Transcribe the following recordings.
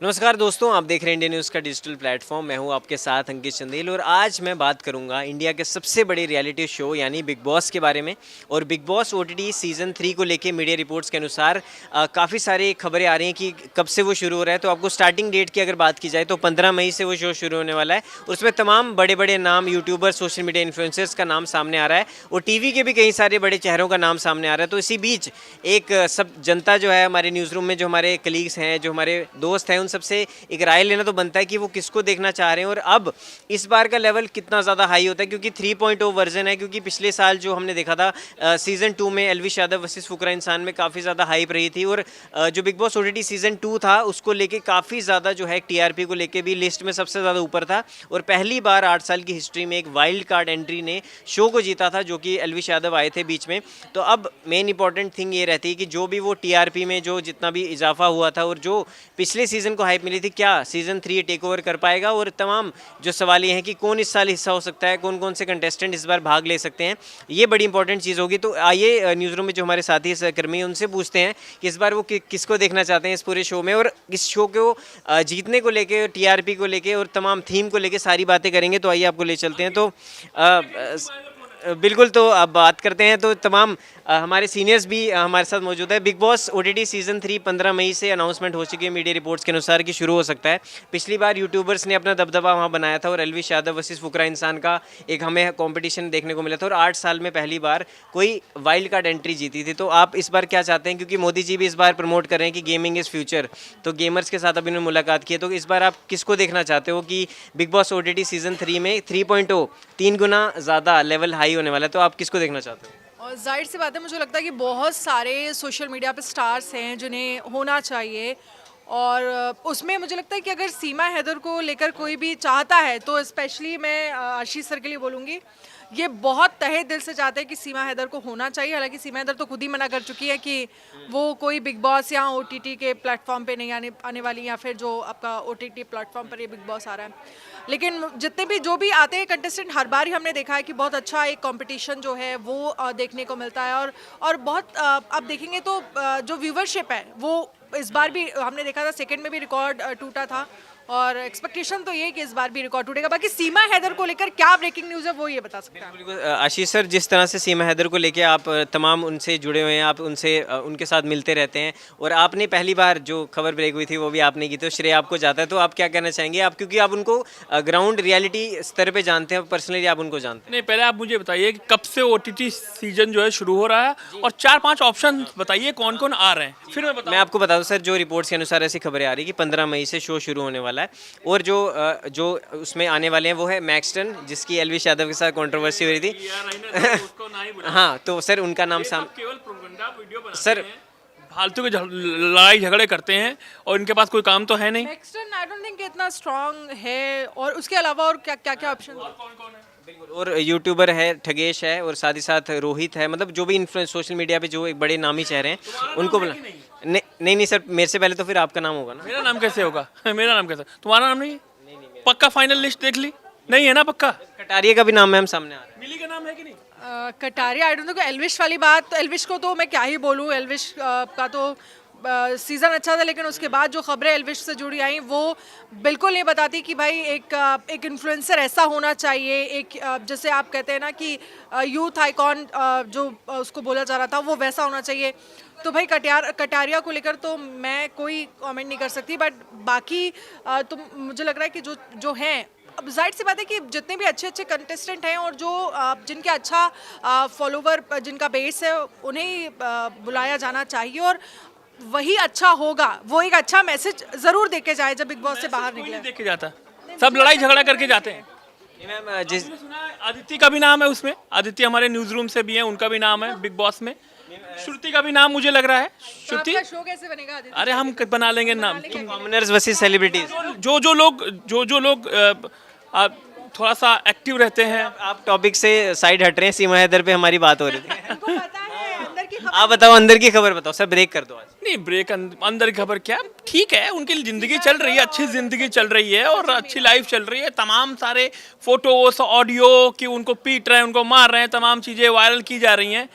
नमस्कार दोस्तों, आप देख रहे हैं इंडिया न्यूज़ का डिजिटल प्लेटफॉर्म। मैं हूं आपके साथ अंकित चंदेल और आज मैं बात करूंगा इंडिया के सबसे बड़े रियलिटी शो यानी बिग बॉस के बारे में। और बिग बॉस ओटीटी सीज़न 3 को लेके मीडिया रिपोर्ट्स के अनुसार काफ़ी सारी खबरें आ रही हैं कि कब से वो शुरू हो रहा है। तो आपको स्टार्टिंग डेट की अगर बात की जाए तो 15 मई से वो शो शुरू होने वाला है। और उसमें तमाम बड़े बड़े नाम, यूट्यूबर, सोशल मीडिया इन्फ्लुएंसर्स का नाम सामने आ रहा है और टीवी के भी कई सारे बड़े चेहरों का नाम सामने आ रहा है। तो इसी बीच एक सब जनता जो है, हमारे न्यूज़ रूम में जो हमारे कलीग्स हैं, जो हमारे दोस्त हैं, उन सबसे एक राय लेना तो बनता है कि वो किसको देखना चाह रहे हैं और अब इस बार का लेवल कितना ज़्यादा हाई होता है, क्योंकि 3.0 वर्जन है। क्योंकि पिछले साल जो हमने देखा था सीज़न 2 में एल्विश यादव वर्सेस फुकरा इंसान में काफ़ी ज़्यादा हाइप रही थी। और जो बिग बॉस ओटीटी सीज़न 2 था उसको लेके काफ़ी ज़्यादा जो है टीआरपी को लेके भी लिस्ट में सबसे ज़्यादा ऊपर था। और पहली बार 8 साल की हिस्ट्री में एक वाइल्ड कार्ड एंट्री ने शो को जीता था, जो कि एल्विश यादव आए थे बीच में। तो अब मेन इंपॉर्टेंट थिंग ये रहती है कि जो भी वो टीआरपी में जो जितना भी इजाफा हुआ था और जो पिछले सीज़न को हाइप मिली थी, क्या सीज़न 3 टेक ओवर कर पाएगा। और तमाम जो सवाल ये हैं कि कौन इस साल हिस्सा हो सकता है, कौन कौन से कंटेस्टेंट इस बार भाग ले सकते हैं, ये बड़ी इंपॉर्टेंट चीज़ होगी। तो आइए न्यूज़ रूम में जो हमारे साथी सहकर्मी हैं उनसे पूछते हैं कि इस बार वो किसको देखना चाहते हैं इस पूरे शो में, और इस शो को जीतने को लेके, टीआरपी को लेके और तमाम थीम को लेके सारी बातें करेंगे। तो आइए आपको ले चलते हैं। तो बिल्कुल, तो अब बात करते हैं। तो तमाम हमारे सीनियर्स भी हमारे साथ मौजूद है। बिग बॉस ओटीटी सीज़न 3 15 मई से अनाउंसमेंट हो चुकी है मीडिया रिपोर्ट्स के अनुसार कि शुरू हो सकता है। पिछली बार यूट्यूबर्स ने अपना दबदबा वहाँ बनाया था और एल्विश यादव वर्सेस फुकरा इंसान का एक हमें कंपटीशन देखने को मिला था और 8 साल में पहली बार कोई वाइल्ड कार्ड एंट्री जीती थी। तो आप इस बार क्या चाहते हैं, क्योंकि मोदी जी भी इस बार प्रमोट कर रहे हैं कि गेमिंग इज़ फ्यूचर, तो गेमर्स के साथ अभी उन्होंने मुलाकात की है। तो इस बार आप किसको देखना चाहते हो कि बिग बॉस ओटीटी सीज़न 3 में 3.0 3 गुना ज़्यादा लेवल हाई होने वाला है, तो आप किसको देखना चाहते हो? और जाहिर सी बात है, मुझे लगता है कि बहुत सारे सोशल मीडिया पे स्टार्स हैं जिन्हें होना चाहिए। और उसमें मुझे लगता है कि अगर सीमा हैदर को लेकर कोई भी चाहता है तो स्पेशली मैं आशीष सर के लिए बोलूँगी, ये बहुत तहे दिल से चाहते हैं कि सीमा हैदर को होना चाहिए। हालांकि सीमा हैदर तो खुद ही मना कर चुकी है कि वो कोई बिग बॉस या ओटीटी के प्लेटफॉर्म पे नहीं आने वाली, या फिर जो आपका ओटीटी प्लेटफॉर्म पर ये बिग बॉस आ रहा है। लेकिन जितने भी जो भी आते हैं कंटेस्टेंट, हर बार ही हमने देखा है कि बहुत अच्छा एक कंपटीशन जो है वो देखने को मिलता है। और बहुत आप देखेंगे तो जो व्यूवरशिप है वो इस बार भी हमने देखा था, सेकंड में भी रिकॉर्ड टूटा था। और एक्सपेक्टेशन तो ये है कि इस बार भी रिकॉर्ड टूटेगा। बाकी सीमा हैदर को लेकर क्या ब्रेकिंग न्यूज़ है वो ये बता सकते हैं। बिल्कुल, आशीष सर, जिस तरह से सीमा हैदर को लेके आप तमाम उनसे जुड़े हुए हैं, आप उनसे उनके साथ मिलते रहते हैं और आपने पहली बार जो खबर ब्रेक हुई थी वो भी आपने की, तो श्रेय आपको जाता है। तो आप क्या कहना चाहेंगे, आप क्योंकि आप उनको ग्राउंड रियलिटी स्तर पे जानते हैं, पर्सनली आप उनको जानते हैं। नहीं, पहले आप मुझे बताइए कि कब से ओटीटी सीजन जो है शुरू हो रहा है और 4-5 ऑप्शन बताइए कौन कौन आ रहे हैं, फिर मैं मैं आपको बता दूं सर, जो रिपोर्ट्स के अनुसार ऐसी खबरें आ रही कि 15 मई से शो शुरू होने वाला है। और जो उसमें आने वाले हैं वो है मैक्सटन, जिसकी एल्विश यादव के साथ कंट्रोवर्सी हो रही थी। हाँ, तो सर उनका नाम केवल प्रोपेगेंडा वीडियो बनाते सर हैं, फालतू के लड़ाई झगड़े करते हैं और इनके पास कोई काम तो है नहीं। नेक्स्ट आई डोंट थिंक इतना स्ट्रांग है। और उसके अलावा और क्या क्या क्या ऑप्शन बिल्कुल, और यूट्यूबर है ठगेश है और साथ ही साथ रोहित है, मतलब जो भी इन्फ्लुएंस सोशल मीडिया पे जो एक बड़े नामी चेहरे हैं उनको बुला। नहीं नहीं सर, मेरे से पहले तो फिर आपका नाम होगा ना। मेरा नाम कैसे होगा? मेरा नाम कैसे, तुम्हारा नाम नहीं है? पक्का फाइनल लिस्ट देख ली? नहीं है ना पक्का? कटारिया का भी नाम मैम सामने आ रहा है। मिली का नाम है कि नहीं? Kataria I don't know. Elvish वाली बात, तो एल्विश को तो मैं क्या ही बोलूँ। एल्विश का तो सीज़न अच्छा था, लेकिन उसके बाद जो खबरें एल्विश से जुड़ी आई वो बिल्कुल नहीं बताती कि भाई एक इन्फ्लुएंसर ऐसा होना चाहिए, एक जैसे आप कहते हैं ना कि यूथ आइकॉन जो उसको बोला जा रहा था वो वैसा होना चाहिए। तो भाई कटारिया को लेकर तो मैं कोई कमेंट नहीं कर सकती। बट बाकी तो मुझे लग रहा है कि जो हैं, अब जाहिर सी बात है कि जितने भी अच्छे अच्छे कंटेस्टेंट हैं और जो जिनके अच्छा फॉलोवर, जिनका बेस है, उन्हें बुलाया जाना चाहिए। और वही अच्छा होगा, वो एक अच्छा मैसेज जरूर देके जाए जब बिग बॉस से बाहर कोई निकले। नहीं देख के जाता, सब लड़ाई झगड़ा करके जाते हैं। मैम जिस आपने सुना है आदित्य का भी नाम है उसमें? आदित्य हमारे न्यूज रूम से भी है, उनका भी नाम है बिग बॉस में। श्रुति का भी नाम मुझे लग रहा है। तो श्रुति, आपका शो कैसे बनेगा आदित्य? अरे हम बना लेंगे नाम। तुम कॉमनर्स वर्सेस सेलिब्रिटीज। जो लोग थोड़ा सा एक्टिव रहते हैं। आप टॉपिक से साइड हट रहे हैं, सीमा हैदर पे हमारी बात हो रही थी। उनको पता है अंदर की खबर। आप बताओ, अंदर की खबर बताओ सर, ब्रेक कर दो आज। नहीं, ब्रेक अंदर की खबर क्या, ठीक है, उनकी जिंदगी चल रही है, अच्छी जिंदगी चल रही है और अच्छी लाइफ चल रही है। तमाम सारे फोटोस, ऑडियो कि उनको पीट रहे हैं, उनको मार रहे हैं, तमाम चीज़ें वायरल की जा रही हैं।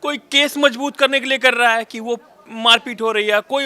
कोई केस मजबूत करने के लिए कर रहा है कि वो मारपीट हो रही है, कोई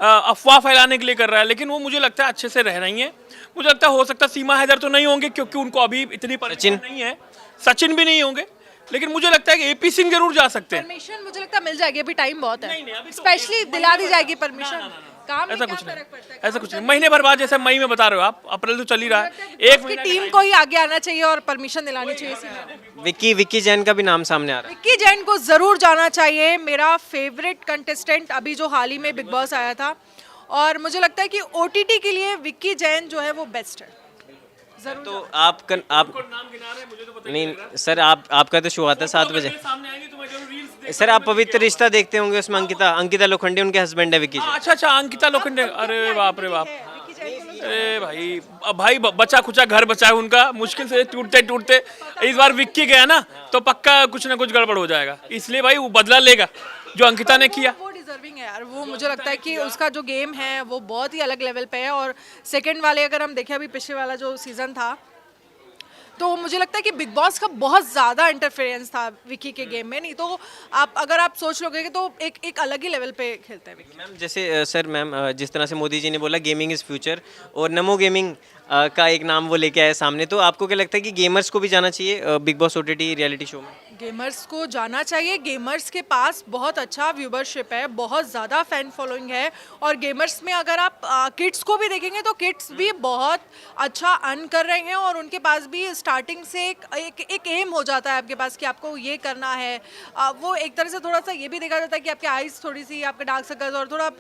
अफवाह फैलाने के लिए कर रहा है, लेकिन वो मुझे लगता है अच्छे से रह रही हैं। मुझे लगता है हो सकता है सीमा हैदर तो नहीं होंगे क्योंकि उनको अभी इतनी परमिशन नहीं है, सचिन भी नहीं होंगे, लेकिन मुझे लगता है कि एपी सिंह जरूर जा सकते हैं। परमिशन मुझे लगता है मिल जाएगी, अभी टाइम बहुत नहीं, अभी है, तो स्पेशली दिला दी जाएगी परमिशन। काम में ऐसा क्या कुछ नहीं, फर्क पड़ता है? ऐसा कुछ नहीं, महीने भर बाद, जैसे मई में बता रहे हो आप, अप्रैल तो चल ही रहा है, एक उसकी महीना टीम को ही आगे आना चाहिए और परमिशन दिलानी चाहिए इसी। विक्की जैन का भी नाम सामने आ रहा है। विक्की जैन को जरूर जाना चाहिए, मेरा फेवरेट कंटेस्टेंट अभी जो हाल ही में बिग बॉस आया था, और मुझे लगता है कि ओटीटी के लिए विक्की जैन जो है वो बेस्ट है। जरूर तो आप नाम गिना रहे हैं, मुझे तो पता नहीं सर, आपका तो शो आता है 7 बजे। सामने आएंगे तो मैं जरूर रील्स सर आप पवित्र रिश्ता देखते होंगे, उसमें अंकिता लोखंडे उनके हस्बैंड है विक्की जैन। अच्छा, अंकिता लोखंडे, अरे बाप रे बाप, अरे भाई, अब भाई बचा खुचा घर बचा है उनका, मुश्किल से टूटते इस बार विक्की गया ना तो पक्का कुछ ना कुछ गड़बड़ हो जाएगा, इसलिए भाई वो बदला लेगा जो अंकिता ने किया। वो डिजर्विंग है यार, वो मुझे लगता है कि उसका जो गेम है वो बहुत ही अलग लेवल पे है। और सेकंड वाले अगर हम देखें, अभी पिछले वाला जो सीजन था, तो मुझे लगता है कि बिग बॉस का बहुत ज़्यादा इंटरफेरेंस था विकी के गेम में। नहीं तो अगर आप सोच लोगे तो एक अलग ही लेवल पे खेलते हैं विकी। मैम जैसे सर मैम जिस तरह से मोदी जी ने बोला गेमिंग इज़ फ्यूचर, और नमो गेमिंग का एक नाम वो लेके आए सामने, तो आपको क्या लगता है कि गेमर्स को भी जाना चाहिए big boss OTT reality show में? गेमर्स को जाना चाहिए, गेमर्स के पास बहुत अच्छा व्यूवरशिप है, बहुत ज़्यादा फैन फॉलोइंग है। और गेमर्स में अगर आप किड्स को भी देखेंगे तो किड्स भी बहुत अच्छा अर्न कर रहे हैं, और उनके पास भी स्टार्टिंग से एक एम हो जाता है आपके पास कि आपको ये करना है। वो एक तरह से थोड़ा सा ये भी देखा जाता है कि आपके आइज़ थोड़ी सी, आपके डार्क सर्कल्स, और थोड़ा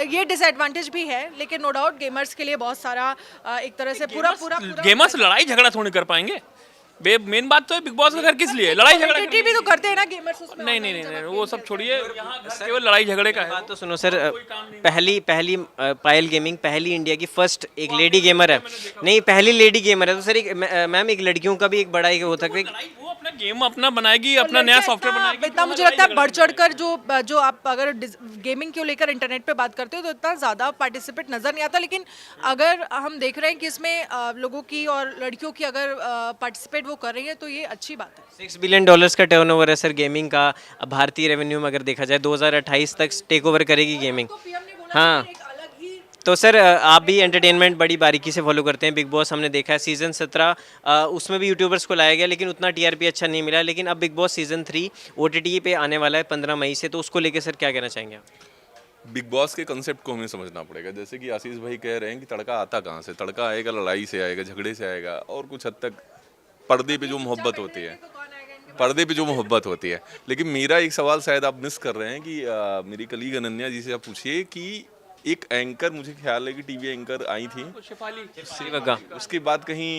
ये डिसएडवांटेज भी है, लेकिन नो डाउट गेमर्स के लिए बहुत सारा एक तरह से पूरा गेमर्स लड़ाई झगड़ा थोड़ी कर पाएंगे, मेन बात तो है बिग बॉस का घर किस लिए लड़ाई झगड़ा भी तो करते हैं ना गेमर्स उसमें। नहीं, वो सब छोड़िए, यहाँ केवल लड़ाई झगड़े का है। बात तो सुनो सर, पहली पायल गेमिंग पहली इंडिया की फर्स्ट एक लेडी गेमर है, नहीं पहली लेडी गेमर है, तो सर एक मैम एक लड़कियों का भी एक बड़ा एक होता है। वो अपना गेम अपना बनाएगी, अपना नया सॉफ्टवेयर बनाएगी, इतना मुझे लगता है बढ़ चढ़कर जो आप अगर गेमिंग को लेकर इंटरनेट पे बात करते हो तो इतना ज़्यादा पार्टिसिपेट नज़र नहीं आता। लेकिन अगर हम देख रहे हैं कि इसमें लोगों की और लड़कियों की अगर पार्टिसिपेट वो कर रही है तो ये अच्छी बात है। $6 बिलियन का टर्नओवर है सर गेमिंग का, भारतीय रेवेन्यू में अगर देखा जाए 2028 तक टेक ओवर करेगी गेमिंग। हाँ, तो सर आप भी एंटरटेनमेंट बड़ी बारीकी से फॉलो करते हैं। बिग बॉस हमने देखा है सीज़न 17 उसमें भी यूट्यूबर्स को लाया गया, लेकिन उतना टीआरपी अच्छा नहीं मिला। लेकिन अब बिग बॉस सीज़न 3 ओटीटी पे आने वाला है 15 मई से, तो उसको लेकर सर क्या कहना चाहेंगे आप? बिग बॉस के कंसेप्ट को हमें समझना पड़ेगा। जैसे कि आशीष भाई कह रहे हैं कि तड़का आता कहाँ से, तड़का आएगा लड़ाई से, आएगा झगड़े से, आएगा और कुछ हद तक पर्दे पे जो मोहब्बत होती है, पर्दे पे जो मोहब्बत होती है। लेकिन मेरा एक सवाल शायद आप मिस कर रहे हैं कि मेरी कलीग अनन्या जी से आप पूछिए कि एक एंकर, मुझे ख्याल है कि टीवी एंकर आई थी, उसके बाद कहीं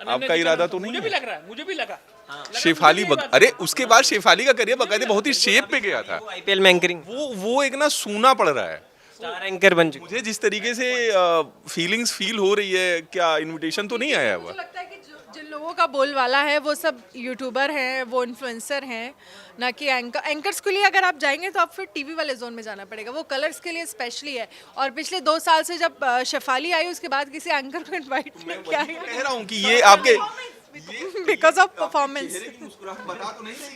आपका इरादा तो नहीं मुझे भी लग रहा है, मुझे भी लगा शेफाली अरे उसके बाद शेफाली का करियर बकायदे बहुत ही शेप पे गया था। आईपीएल में एंकरिंग वो एक ना सूना पड़ रहा है। स्टार एंकर बन चुके। मुझे जिस तरीके से फीलिंग्स फील हो रही है, क्या इनविटेशन तो नहीं आया हुआ? मुझे लगता है कि जिन लोगों का बोलवाला है वो सब यूट्यूबर हैं, वो इन्फ्लुएंसर हैं, ना कि एंकर्स के लिए अगर आप जाएंगे तो आप फिर टीवी वाले जोन में जाना पड़ेगा, वो कलर्स के लिए स्पेशली है। और पिछले 2 साल से जब शेफाली आई उसके बाद किसी एंकर को इनवाइट नहीं किया गया। कह रहा हूँ कि ये आपके बिकॉज ऑफ परफॉर्मेंस,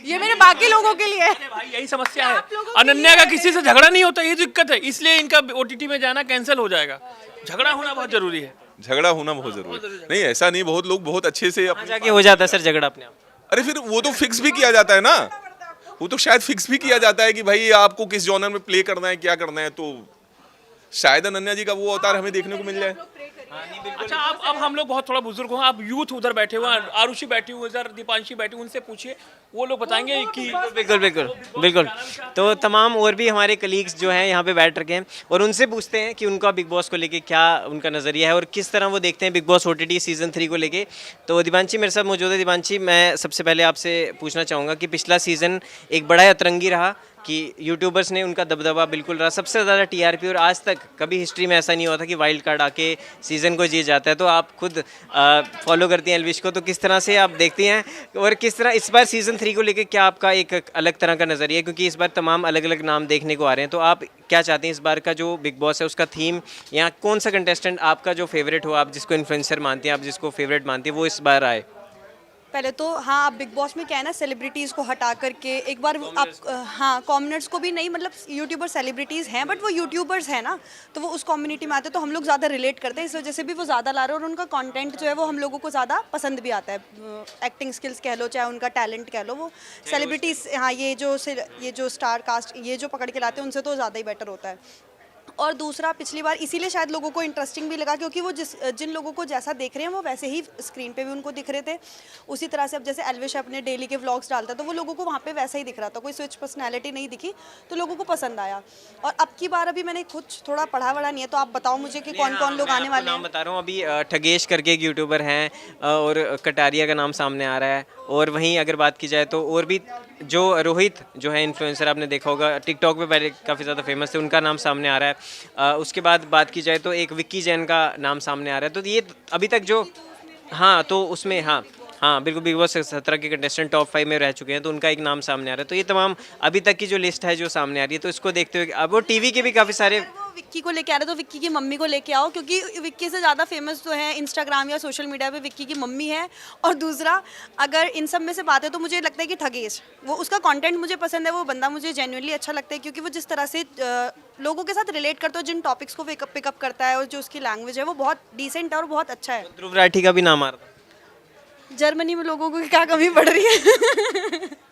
ये मेरे बाकी लोगों के लिए है। भाई यही समस्या है, अनन्या का किसी से झगड़ा नहीं होता, ये दिक्कत है, इसलिए इनका ओटीटी में जाना कैंसिल हो जाएगा। झगड़ा होना बहुत जरूरी है, झगड़ा होना बहुत जरूरी है। नहीं ऐसा नहीं, बहुत लोग बहुत अच्छे से जाके हो जाता है सर झगड़ा अपने आप। अरे फिर वो तो फिक्स भी किया जाता है ना, वो तो शायद फिक्स भी किया जाता है कि भाई आपको किस जॉनर में प्ले करना है, क्या करना है। तो शायद अनन्या जी का वो अवतार हमें देखने को मिल जाए। अच्छा, अब हम लोग बहुत थोड़ा बुजुर्ग हो, आप यूथ उधर बैठे हुए, आरुषि बैठी हुई इधर, दीपांशी बैठी हुई, उनसे पूछिए, वो लोग बताएंगे कि बिल्कुल। तो तमाम और भी हमारे कलीग्स जो हैं यहाँ पे बैठ रखे हैं, और उनसे पूछते हैं कि उनका बिग बॉस को लेके क्या उनका नज़रिया है और किस तरह वो देखते हैं बिग बॉस ओटीटी सीज़न 3 को लेके। तो दीपांशी मेरे साथ मौजूद है। दीपांशी, मैं सबसे पहले आपसे पूछना चाहूँगा कि पिछला सीज़न एक बड़ा अतरंगी रहा कि यूट्यूबर्स ने उनका दबदबा बिल्कुल रहा, सबसे ज़्यादा टीआरपी, और आज तक कभी हिस्ट्री में ऐसा नहीं हुआ था कि वाइल्ड कार्ड आके सीज़न को जीत जाता है। तो आप खुद फॉलो करती हैं एल्विश को, तो किस तरह से आप देखती हैं और किस तरह इस बार सीज़न 3 को लेके क्या आपका एक अलग तरह का नज़रिया है, क्योंकि इस बार तमाम अलग अलग नाम देखने को आ रहे हैं। तो आप क्या चाहते हैं इस बार का जो बिग बॉस है उसका थीम, या कौन सा कंटेस्टेंट आपका जो फेवरेट हो, आप जिसको इन्फ्लुएंसर मानते हैं, आप जिसको फेवरेट मानते हैं, वो इस बार आए? पहले तो हाँ, अब बिग बॉस में क्या है ना, सेलिब्रिटीज़ को हटा करके एक बार आप हाँ, कॉमनर्स को भी नहीं, मतलब यूट्यूबर सेलिब्रिटीज़ हैं बट वो यूट्यूबर्स हैं ना, तो वो उस कम्युनिटी में आते हैं, तो हम लोग ज़्यादा रिलेट करते हैं, इस वजह से भी वो ज़्यादा ला रहे हैं और उनका कंटेंट जो है वो हम लोगों को ज़्यादा पसंद भी आता है। एक्टिंग स्किल्स कह लो, चाहे उनका टैलेंट कह लो, वो सेलिब्रिटीज़ हाँ, ये जो स्टार कास्ट ये जो पकड़ के लाते हैं उनसे तो ज़्यादा ही बेटर होता है। और दूसरा, पिछली बार इसीलिए शायद लोगों को इंटरेस्टिंग भी लगा क्योंकि वो जिन लोगों को जैसा देख रहे हैं वो वैसे ही स्क्रीन पे भी उनको दिख रहे थे। उसी तरह से अब जैसे एल्विश अपने डेली के व्लॉग्स डालता है तो वो लोगों को वहाँ पे वैसा ही दिख रहा था, कोई स्विच पर्सनैलिटी नहीं दिखी, तो लोगों को पसंद आया। और अब की बार अभी मैंने कुछ थोड़ा पढ़ा वढ़ा नहीं है, तो आप बताओ मुझे कि कौन कौन लोग आने वाले नाम हैं। बता रहा हूँ अभी ठगेश करके एक यूट्यूबर हैं और कटारिया का नाम सामने आ रहा है। और वहीं अगर बात की जाए तो और भी जो रोहित जो है इन्फ्लुएंसर, आपने देखा होगा टिकटॉक पे पहले काफ़ी ज़्यादा फेमस थे, उनका नाम सामने आ रहा है। उसके बाद बात की जाए तो एक विक्की जैन का नाम सामने आ रहा है। तो ये अभी तक जो हाँ, तो उसमें हाँ बिल्कुल बिग बॉस 17 के कंटेस्टेंट टॉप 5 में रह चुके हैं, तो उनका एक नाम सामने आ रहा है। तो ये तमाम अभी तक की जो लिस्ट है जो सामने आ रही है, तो इसको देखते हुए अब वो टीवी के भी काफ़ी सारे अगर वो विक्की को लेके आ रहे तो विक्की की मम्मी को लेके आओ, क्योंकि विक्की से ज़्यादा फेमस जो है इंस्टाग्राम या सोशल मीडिया पे विक्की की मम्मी है। और दूसरा, अगर इन सब में से बात है तो मुझे लगता है कि ठगेश, वो उसका कंटेंट मुझे पसंद है, वो बंदा मुझे जेन्युइनली अच्छा लगता है क्योंकि वो जिस तरह से लोगों के साथ रिलेट करता है, जिन टॉपिक्स को पिकअप करता है और जो उसकी लैंग्वेज है वो बहुत डिसेंट है और बहुत अच्छा है। ध्रुव राठी का भी नाम आ रहा था। जर्मनी में लोगों को क्या कमी पड़ रही है?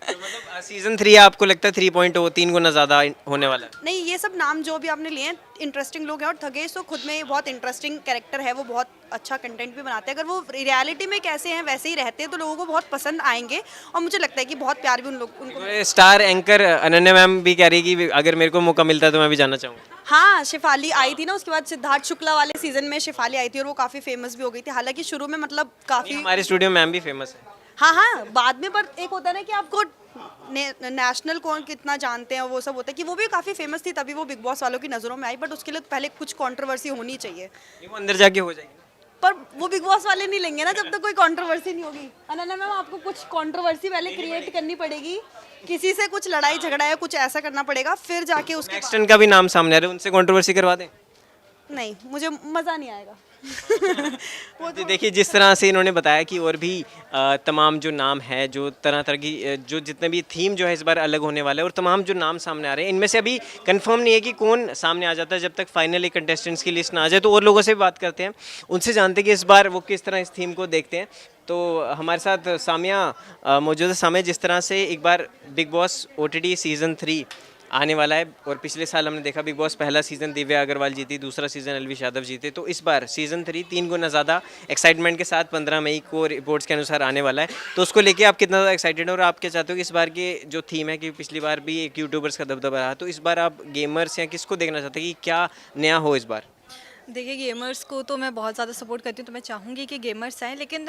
तो मतलब सीजन 3 आपको लगता है 3.0 3 गुना ज़्यादा होने वाला है? नहीं, ये सब नाम जो भी आपने लिए हैं इंटरेस्टिंग लोग हैं, और ठगेश तो खुद में बहुत इंटरेस्टिंग कैरेक्टर है, वो बहुत अच्छा कंटेंट भी बनाते हैं। अगर वो रियलिटी में कैसे हैं वैसे ही रहते हैं तो लोगों को बहुत पसंद आएंगे, और मुझे लगता है कि बहुत प्यार भी उनको। स्टार एंकर अनन्या मैम भी कह रही है कि अगर मेरे को मौका मिलता है तो मैं भी जाना चाहूँगा। हाँ, शिफाली आई थी ना, उसके बाद सिद्धार्थ शुक्ला वाले सीजन में शिफाली आई थी और वो काफ़ी फेमस भी हो गई थी, हालांकि शुरू में मतलब काफ़ी। हमारे स्टूडियो मैम भी फेमस है। हाँ, बाद में, पर एक होता है ना कि आपको नेशनल कौन कितना जानते हैं, वो सब होता है कि वो भी काफ़ी फेमस थी, तभी वो बिग बॉस वालों की नज़रों में आई, बट उसके लिए पहले कुछ कंट्रोवर्सी होनी चाहिए। ये वो अंदर जाके हो जाएगी। पर वो बिग बॉस वाले नहीं लेंगे ना जब तक कोई कंट्रोवर्सी नहीं होगी। अनन्या मैम, आपको कुछ कंट्रोवर्सी पहले क्रिएट करनी पड़ेगी, किसी से कुछ लड़ाई झगड़ा या कुछ ऐसा करना पड़ेगा, फिर जाके उसके एक्सटन का भी नाम सामने आ रहा है, उनसे कंट्रोवर्सी करवा दें। नहीं, मुझे मज़ा नहीं आएगा। वो तो देखिए जिस तरह से इन्होंने बताया कि और भी तमाम जो नाम है, जो तरह तरह की जो जितने भी थीम जो है इस बार अलग होने वाला है, और तमाम जो नाम सामने आ रहे हैं इनमें से अभी कंफर्म नहीं है कि कौन सामने आ जाता है। जब तक फाइनली कंटेस्टेंट्स की लिस्ट ना आ जाए तो और लोगों से भी बात करते हैं, उनसे जानते हैं कि इस बार वो किस तरह इस थीम को देखते हैं। तो हमारे साथ सामिया मौजूद है। सामिया, जिस तरह से एक बार बिग बॉस OTT सीज़न 3 आने वाला है, और पिछले साल हमने देखा बिग बॉस पहला सीज़न दिव्या अग्रवाल जीती, दूसरा सीज़न एल्विश यादव जीते, तो इस बार सीज़न 3 3 गुना ज़्यादा एक्साइटमेंट के साथ 15 मई को रिपोर्ट्स के अनुसार आने वाला है। तो उसको लेके आप कितना ज़्यादा एक्साइटेड हो और आप क्या चाहते हो कि इस बार के जो थीम है, कि पिछली बार भी एक यूट्यूबर्स का दबदबा रहा, तो इस बार आप गेमर्स या किसको देखना चाहते हैं कि क्या नया हो इस बार? देखिए, गेमर्स को तो मैं बहुत ज़्यादा सपोर्ट करती हूँ, तो मैं चाहूँगी कि गेमर्स आएँ, लेकिन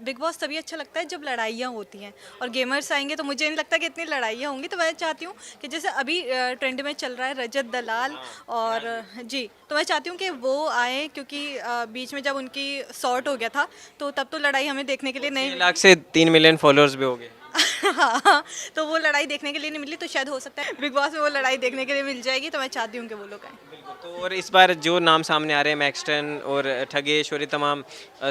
बिग बॉस तभी अच्छा लगता है जब लड़ाइयाँ होती हैं, और गेमर्स आएंगे तो मुझे नहीं लगता कि इतनी लड़ाइयाँ होंगी। तो मैं चाहती हूँ कि जैसे अभी ट्रेंड में चल रहा है रजत दलाल, और जी, तो मैं चाहती हूँ कि वो आए, क्योंकि बीच में जब उनकी सॉर्ट हो गया था तो तब तो लड़ाई हमें देखने के लिए 1 नहीं। लाख से 3 मिलियन फॉलोअर्स भी हो गए। हाँ, तो वो लड़ाई देखने के लिए नहीं मिली, तो शायद हो सकता है बिग बॉस में वो लड़ाई देखने के लिए मिल जाएगी, तो मैं चाहती हूँ कि वो लोग आएँ। तो और इस बार जो नाम सामने आ रहे हैं, मैक्सटन और ठगेश और ये तमाम,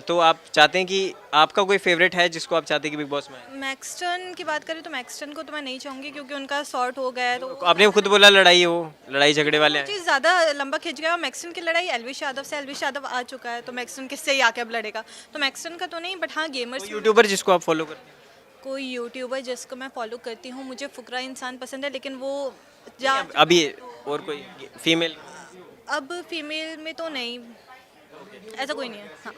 तो आप चाहते हैं कि आपका कोई फेवरेट है जिसको आप चाहते हैं कि बिग बॉस में आए? मैक्सटन की बात करें तो मैक्सटन को तो मैं नहीं चाहूँगी, क्योंकि उनका सॉर्ट हो गया है, तो आपने खुद बोला लड़ाई हो, लड़ाई झगड़े वाले हैं। चीज़ ज़्यादा लंबा खिंच गया। और मैक्सटन की लड़ाई एल्विश यादव से, एल्विश यादव आ चुका है, तो मैक्सटन किससे ही आके अब लड़ेगा, तो मैक्सटन का तो नहीं, बट हाँ गेमर्स। यूट्यूबर जिसको आप फॉलो करते हैं? कोई यूट्यूबर जिसको मैं फॉलो करती हूँ, मुझे फुकरा इंसान पसंद है, लेकिन वो अभी और कोई फीमेल? अब फीमेल में तो नहीं, ऐसा कोई नहीं है। हाँ,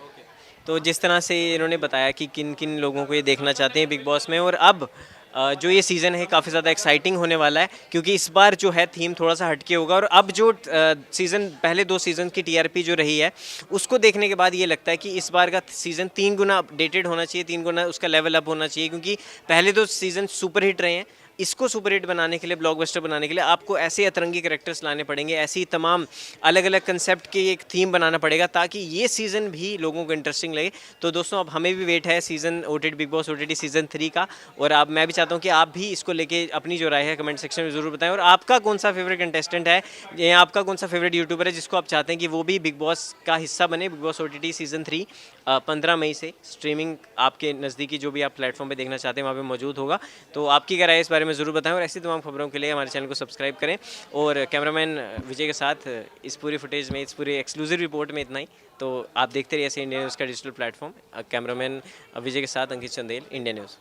तो जिस तरह से इन्होंने बताया कि किन किन लोगों को ये देखना चाहते हैं बिग बॉस में, और अब जो ये सीज़न है काफ़ी ज़्यादा एक्साइटिंग होने वाला है, क्योंकि इस बार जो है थीम थोड़ा सा हटके होगा। और अब जो सीज़न पहले 2 सीज़न की TRP जो रही है, उसको देखने के बाद ये लगता है कि इस बार का सीज़न 3 गुना अपडेटेड होना चाहिए, 3 गुना उसका लेवल अप होना चाहिए, क्योंकि पहले 2 सीज़न सुपर हिट रहे हैं। इसको सुपर हिट बनाने के लिए, ब्लॉकबस्टर बनाने के लिए आपको ऐसे अतरंगी कैरेक्टर्स लाने पड़ेंगे, ऐसी तमाम अलग अलग कंसेप्ट के एक थीम बनाना पड़ेगा ताकि ये सीज़न भी लोगों को इंटरेस्टिंग लगे। तो दोस्तों अब हमें भी वेट है season OTT big boss OTT season 3 का, और अब मैं भी चाहता हूँ कि आप भी इसको लेके अपनी जो राय है कमेंट सेक्शन में ज़रूर बताएं। और आपका कौन सा फेवरेट कंटेस्टेंट है या आपका कौन सा फेवरेट यूट्यूबर है जिसको आप चाहते हैं कि वो भी बिग बॉस का हिस्सा बने। बिग बॉस OTT सीज़न 3 15 मई से स्ट्रीमिंग आपके नज़दीकी जो भी आप प्लेटफॉर्म पे देखना चाहते हैं वहाँ पे मौजूद होगा। तो आपकी क्या राय है इस बारे में ज़रूर बताएं, और ऐसी तमाम खबरों के लिए हमारे चैनल को सब्सक्राइब करें। और कैमरामैन विजय के साथ इस पूरी फुटेज में, इस पूरी एक्सक्लूसिव रिपोर्ट में इतना ही। तो आप देखते रहिए ऐसे इंडिया न्यूज़ का डिजिटल प्लेटफॉर्म। कैमरामैन विजय के साथ अंकित चंदेल, इंडिया न्यूज़।